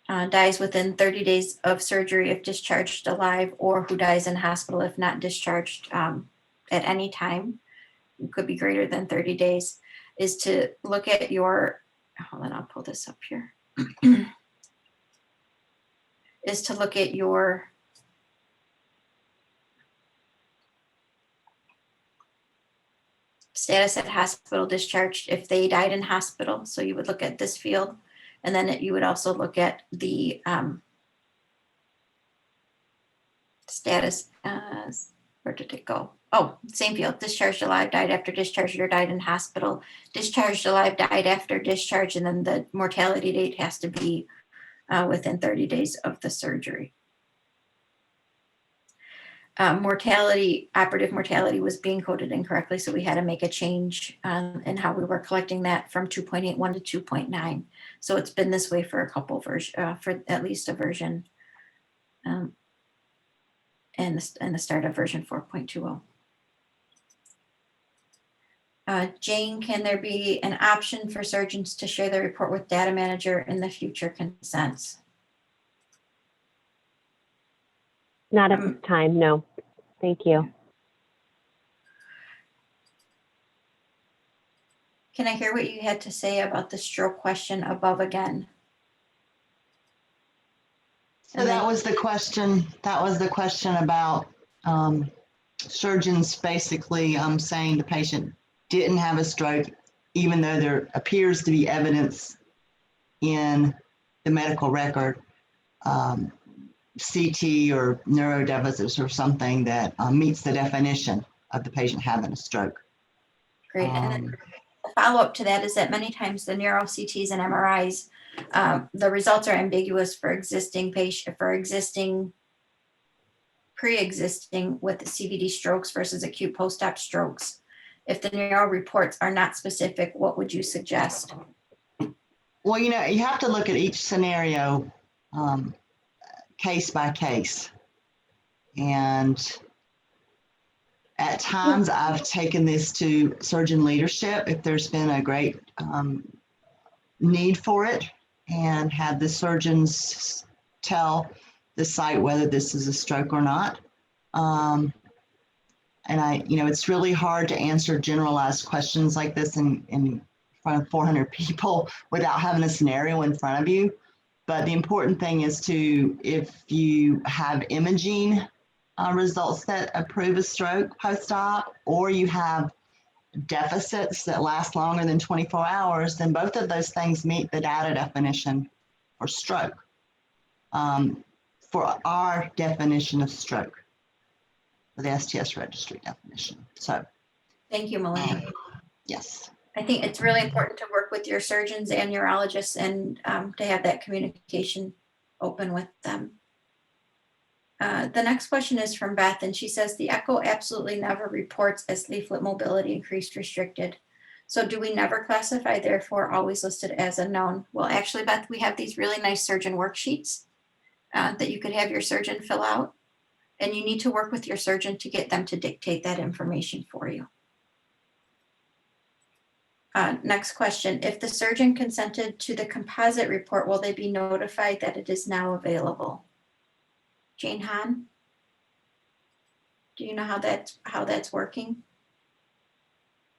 dies within 30 days of surgery if discharged alive, or who dies in hospital if not discharged at any time, it could be greater than 30 days, is to look at your, hold on, I'll pull this up here, is to look at your status at hospital discharged if they died in hospital. So you would look at this field, and then you would also look at the status. Where did it go? Oh, same field, discharged alive, died after discharge, or died in hospital, discharged alive, died after discharge, and then the mortality date has to be within 30 days of the surgery. Operative mortality was being coded incorrectly, so we had to make a change in how we were collecting that from 2.81 to 2.9. So it's been this way for a couple versions, for at least a version, and the start of version 4.20. Jane, can there be an option for surgeons to share the report with data manager in the future consents? Not at this time, no. Thank you. Can I hear what you had to say about the stroke question above again? So that was the question. That was the question about surgeons basically saying the patient didn't have a stroke, even though there appears to be evidence in the medical record, CT or neurodeficits or something that meets the definition of the patient having a stroke. Great. And then the follow-up to that is that many times the neuro CTs and MRIs, the results are ambiguous for existing pre-existing with CVD strokes versus acute post-op strokes. If the neuro reports are not specific, what would you suggest? Well, you know, you have to look at each scenario case by case. And at times I've taken this to surgeon leadership if there's been a great need for it, and had the surgeons tell the site whether this is a stroke or not. And you know, it's really hard to answer generalized questions like this in front of 400 people without having a scenario in front of you. But the important thing is if you have imaging results that approve a stroke post-op, or you have deficits that last longer than 24 hours, then both of those things meet the data definition for stroke, for our definition of stroke, for the STS registry definition. So Thank you, Melanie. yes. I think it's really important to work with your surgeons and urologists and to have that communication open with them. The next question is from Beth, and she says, the echo absolutely never reports as leaflet mobility increased restricted. So do we never classify, therefore always listed as unknown? Well, actually, Beth, we have these really nice surgeon worksheets that you could have your surgeon fill out, and you need to work with your surgeon to get them to dictate that information for you. Next question, if the surgeon consented to the composite report, will they be notified that it is now available? Jane Hahn, do you know how that's working?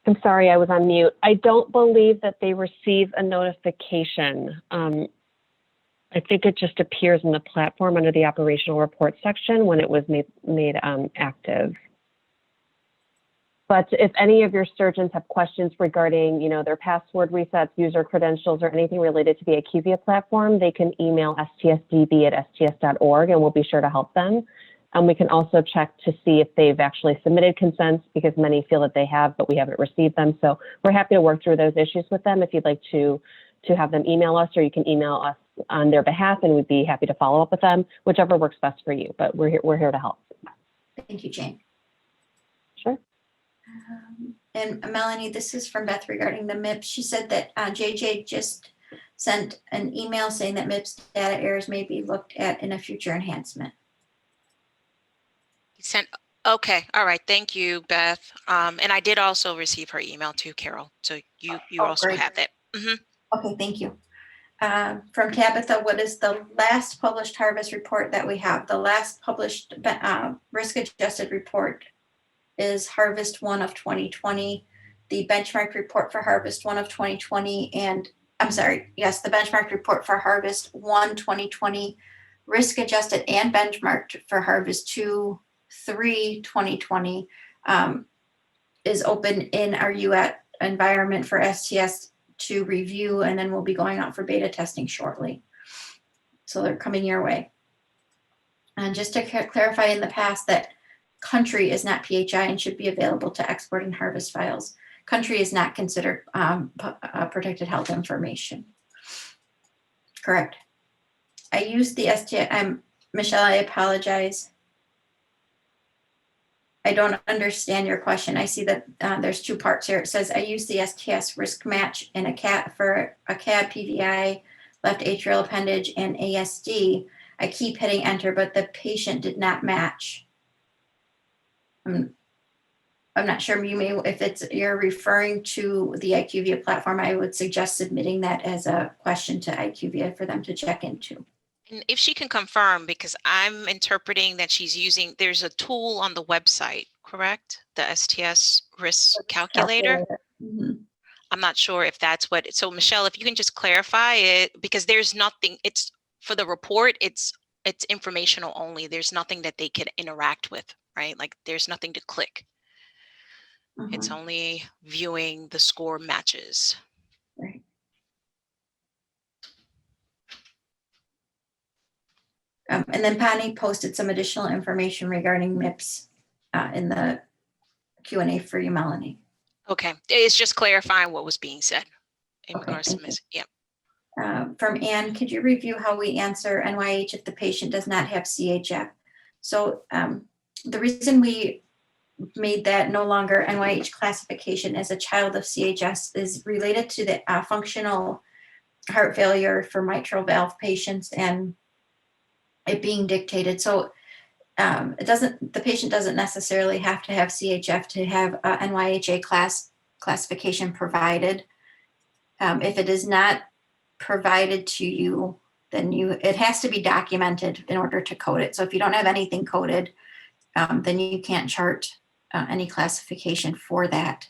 I'm sorry, I was on mute. I don't believe that they receive a notification. I think it just appears in the platform under the operational report section when it was made active. But if any of your surgeons have questions regarding, you know, their password resets, user credentials, or anything related to the IQVIA platform, they can email stsdb@sts.org, and we'll be sure to help them. And we can also check to see if they've actually submitted consents, because many feel that they have, but we haven't received them. So we're happy to work through those issues with them. If you'd like to have them email us, or you can email us on their behalf, and we'd be happy to follow up with them, whichever works best for you. But we're here to help. Thank you, Jane. Sure. And Melanie, this is from Beth regarding the MIPS. She said that JJ just sent an email saying that MIPS data errors may be looked at in a future enhancement. He sent, okay, all right, thank you, Beth. And I did also receive her email too, Carol. So you also great. have that. Okay, thank you. From Tabitha, what is the last published harvest report that we have? The last published risk-adjusted report is Harvest 1 of 2020, the benchmark report for Harvest 1 of 2020, and I'm sorry, yes, the benchmark report for Harvest 1 2020, risk-adjusted and benchmarked for Harvest 2, 3 2020. is open in our UAT environment for STS to review, and then we'll be going out for beta testing shortly. So they're coming your way. And just to clarify, in the past, that country is not PHI and should be available to export and harvest files. Country is not considered protected health information. Correct. I used the STS, Michelle, I apologize. I don't understand your question. I see that there's two parts here. It says I use the STS risk match in a CAD for a CAD PVI, left atrial appendage, and ASD. I keep hitting enter, but the patient did not match. I'm not sure, you may, if you're referring to the IQVIA platform, I would suggest submitting that as a question to IQVIA for them to check into. And if she can confirm, because I'm interpreting that she's using, there's a tool on the website, correct? The STS risk calculator. Mhm. I'm not sure if that's what, so Michelle, if you can just clarify it, because there's nothing, it's for the report, it's informational only. There's nothing that they could interact with, right? Like there's nothing to click. It's Mhm. only viewing the score matches. Right. And then Pani posted some additional information regarding MIPS in the Q&A for you, Melanie. Okay, it's just clarifying what was being said in Okay, regards to thank you. Miss. Yeah. From Anne, could you review how we answer NYH if the patient does not have CHF? So the reason we made that no longer NYH classification as a child of CHS is related to the functional heart failure for mitral valve patients and it being dictated. So the patient doesn't necessarily have to have CHF to have NYHA classification provided. If it is not provided to you, then it has to be documented in order to code it. So if you don't have anything coded, then you can't chart any classification for that.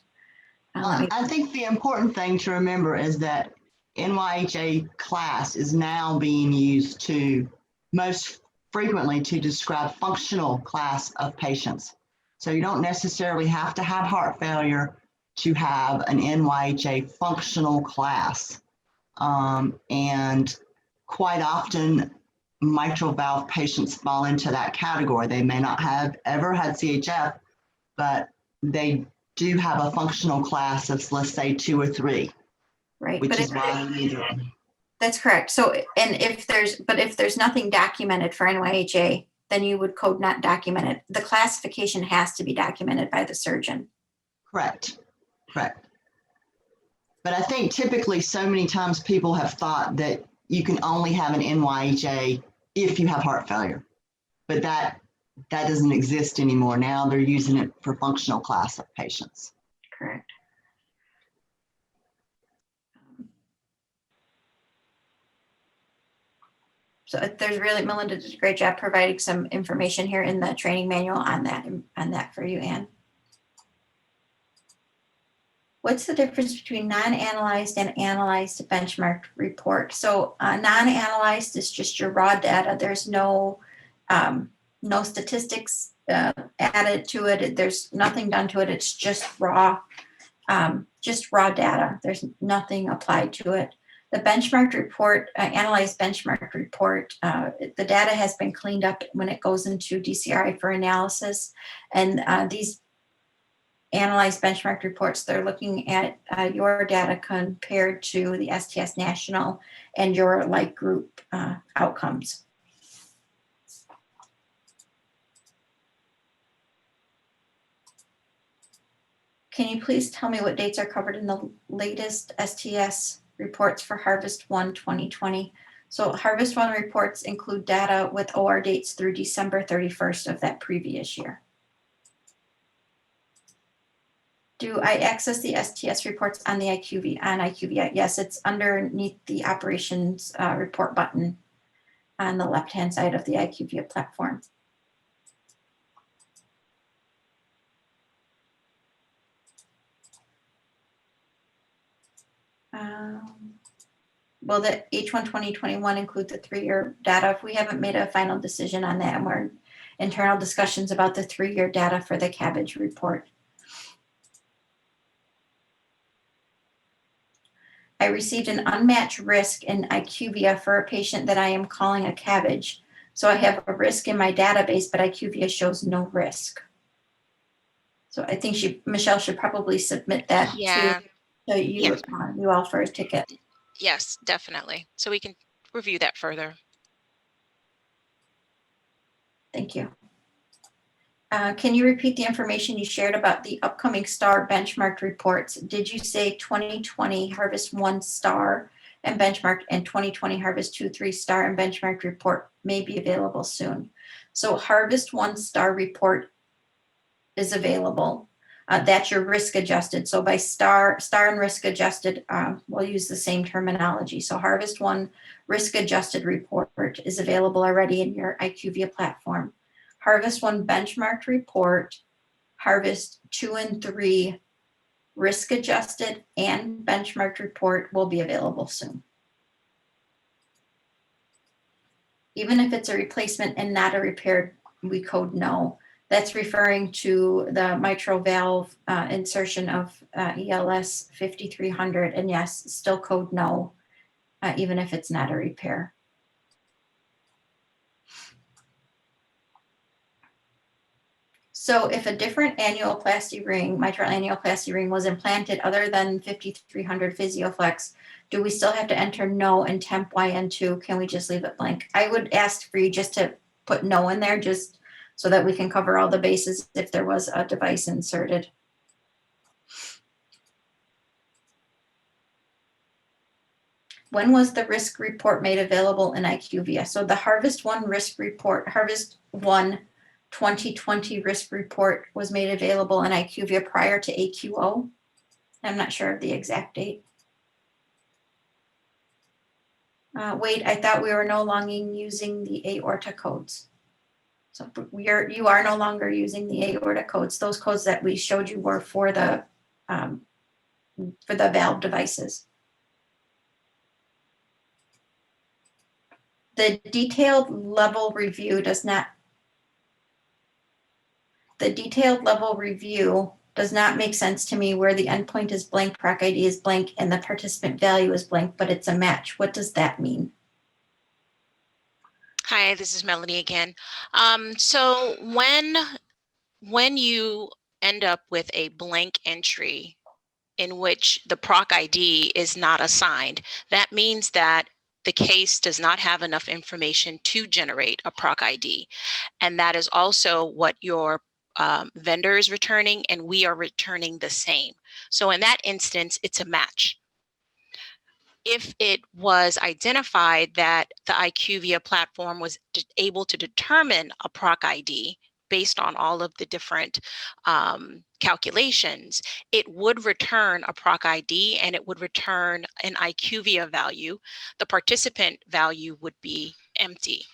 I think the important thing to remember is that NYHA class is now being used to most frequently to describe functional class of patients. So you don't necessarily have to have heart failure to have an NYHA functional class. And quite often mitral valve patients fall into that category. They may not have ever had CHF, but they do have a functional class of, let's say, 2 or 3, Right, which but is why we need it. that's correct. So, and if there's nothing documented for NYHA, then you would code not documented. The classification has to be documented by the surgeon. Correct. But I think typically so many times people have thought that you can only have an NYHA if you have heart failure, but that doesn't exist anymore. Now they're using it for functional class of patients. Correct. So Melinda did a great job providing some information here in the training manual on that for you, Anne. What's the difference between non-analyzed and analyzed benchmark report? So non-analyzed is just your raw data. There's no statistics added to it. There's nothing done to it. It's just raw data. There's nothing applied to it. The benchmark report, analyzed benchmark report, the data has been cleaned up when it goes into DCRI for analysis. And these analyzed benchmark reports, they're looking at your data compared to the STS National and your like group outcomes. Can you please tell me what dates are covered in the latest STS reports for Harvest 1 2020? So Harvest 1 reports include data with OR dates through December 31st of that previous year. Do I access the STS reports on the IQVIA? Yes, it's underneath the operations report button on the left-hand side of the IQVIA platform. Will the H1 2021 include the 3-year data? If we haven't made a final decision on that, and we're in internal discussions about the 3-year data for the cabbage report. I received an unmatched risk in IQVIA for a patient that I am calling a cabbage. So I have a risk in my database, but IQVIA shows no risk. So I think Michelle should probably submit that Yeah. to you, Yes. you all for a ticket. Yes, definitely. So we can review that further. Thank you. Can you repeat the information you shared about the upcoming STAR benchmarked reports? Did you say 2020 Harvest 1 STAR and benchmarked and 2020 Harvest 2, 3 STAR and benchmarked report may be available soon? So Harvest 1 STAR report is available. That's your risk adjusted. So by STAR and risk adjusted, we'll use the same terminology. So Harvest 1 risk adjusted report is available already in your IQVIA platform. Harvest 1 benchmarked report, Harvest 2 and 3 risk adjusted and benchmarked report will be available soon. Even if it's a replacement and not a repair, we code no. That's referring to the mitral valve insertion of ELS 5300. And yes, still code no, even if it's not a repair. So if a different annuloplasty ring, mitral annuloplasty ring was implanted other than 5300 PhysioFlex, do we still have to enter no in temp YN2? Can we just leave it blank? I would ask for you just to put no in there just so that we can cover all the bases if there was a device inserted. When was the risk report made available in IQVIA? So the Harvest 1 risk report, Harvest 1 2020 risk report was made available in IQVIA prior to AQO. I'm not sure of the exact date. Wait, I thought we were no longer using the aorta codes. So you are no longer using the aorta codes. Those codes that we showed you were for the valve devices. The detailed level review does not make sense to me where the endpoint is blank, proc ID is blank, and the participant value is blank, but it's a match. What does that mean? Hi, this is Melanie again. So when you end up with a blank entry in which the proc ID is not assigned, that means that the case does not have enough information to generate a proc ID. And that is also what your vendor is returning, and we are returning the same. So in that instance, it's a match. If it was identified that the IQVIA platform was able to determine a proc ID based on all of the different calculations, it would return a proc ID and it would return an IQVIA value. The participant value would be empty.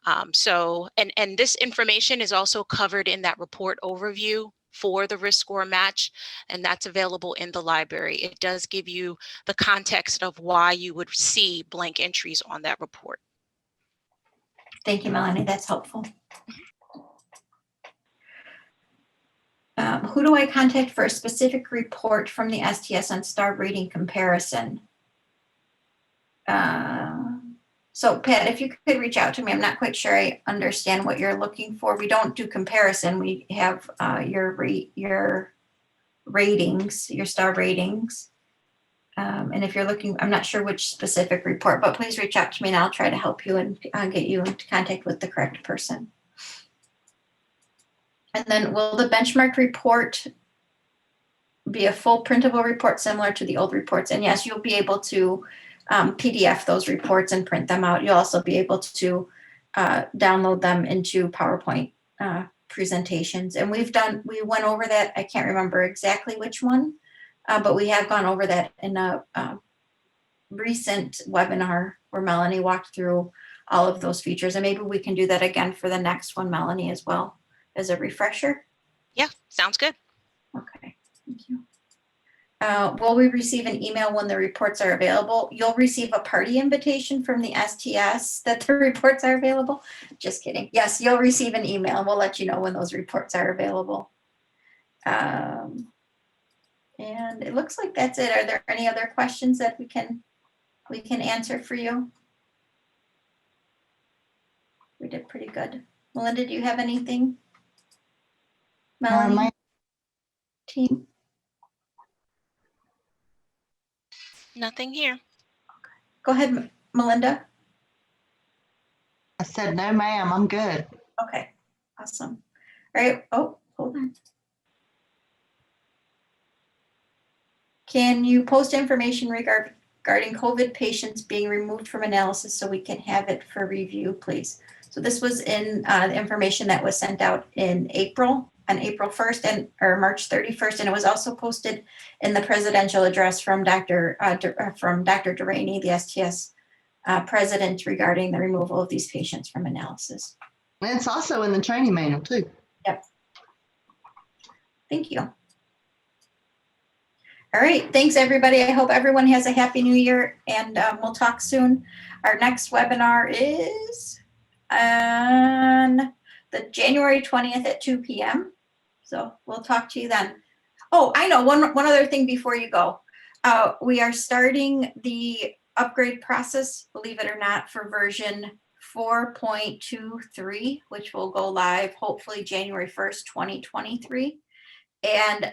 And this information is also covered in that report overview for the risk score match, and that's available in the library. It does give you the context of why you would see blank entries on that report. Thank you, Melanie. That's helpful. Who do I contact for a specific report from the STS on STAR rating comparison? So Pat, if you could reach out to me, I'm not quite sure I understand what you're looking for. We don't do comparison. We have your ratings, your STAR ratings. And if you're looking, I'm not sure which specific report, but please reach out to me and I'll try to help you and get you into contact with the correct person. And then will the benchmark report be a full printable report similar to the old reports? And yes, you'll be able to PDF those reports and print them out. You'll also be able to download them into PowerPoint presentations. And we went over that. I can't remember exactly which one, but we have gone over that in a recent webinar where Melanie walked through all of those features. And maybe we can do that again for the next one, Melanie, as well as a refresher. Yeah, sounds good. Okay, thank you. Will we receive an email when the reports are available? You'll receive a party invitation from the STS that the reports are available. Just kidding. Yes, you'll receive an email. We'll let you know when those reports are available. And it looks like that's it. Are there any other questions that we can answer for you? We did pretty good. Melinda, do you have anything? Melanie, my- team? Nothing here. Go ahead, Melinda. I said, no, ma'am, I'm good. Okay, awesome. All right. Oh, hold on. Can you post information regarding COVID patients being removed from analysis so we can have it for review, please? So this was in the information that was sent out in April, on April 1st or March 31st, and it was also posted in the presidential address from Dr. Durrani, the STS president, regarding the removal of these patients from analysis. And it's also in the training manual too. Thank you. All right, thanks everybody. I hope everyone has a happy new year, and we'll talk soon. Our next webinar is on the January 20th at 2 p.m. So we'll talk to you then. Oh, I know, one other thing before you go. We are starting the upgrade process, believe it or not, for version 4.23, which will go live hopefully January 1st, 2023. And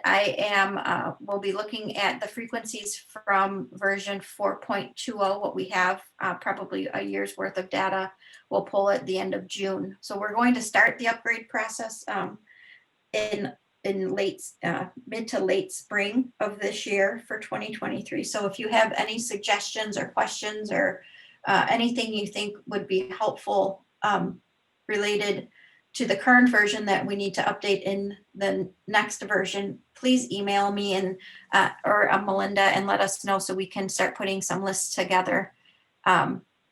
we'll be looking at the frequencies from version 4.20, what we have, probably a year's worth of data. We'll pull at the end of June. So we're going to start the upgrade process in mid to late spring of this year for 2023. So if you have any suggestions or questions or anything you think would be helpful related to the current version that we need to update in the next version, please email me and or Melinda and let us know so we can start putting some lists together.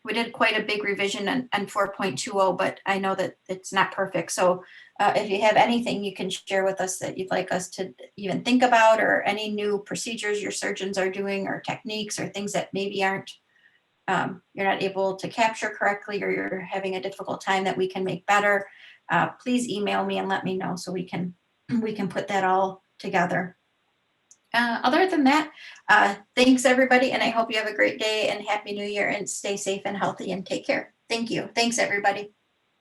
We did quite a big revision on 4.20, but I know that it's not perfect. So if you have anything you can share with us that you'd like us to even think about, or any new procedures your surgeons are doing, or techniques, or things that maybe aren't you're not able to capture correctly, or you're having a difficult time that we can make better, please email me and let me know so we can put that all together. Other than that, thanks everybody, and I hope you have a great day and happy new year, and stay safe and healthy and take care. Thank you. Thanks everybody.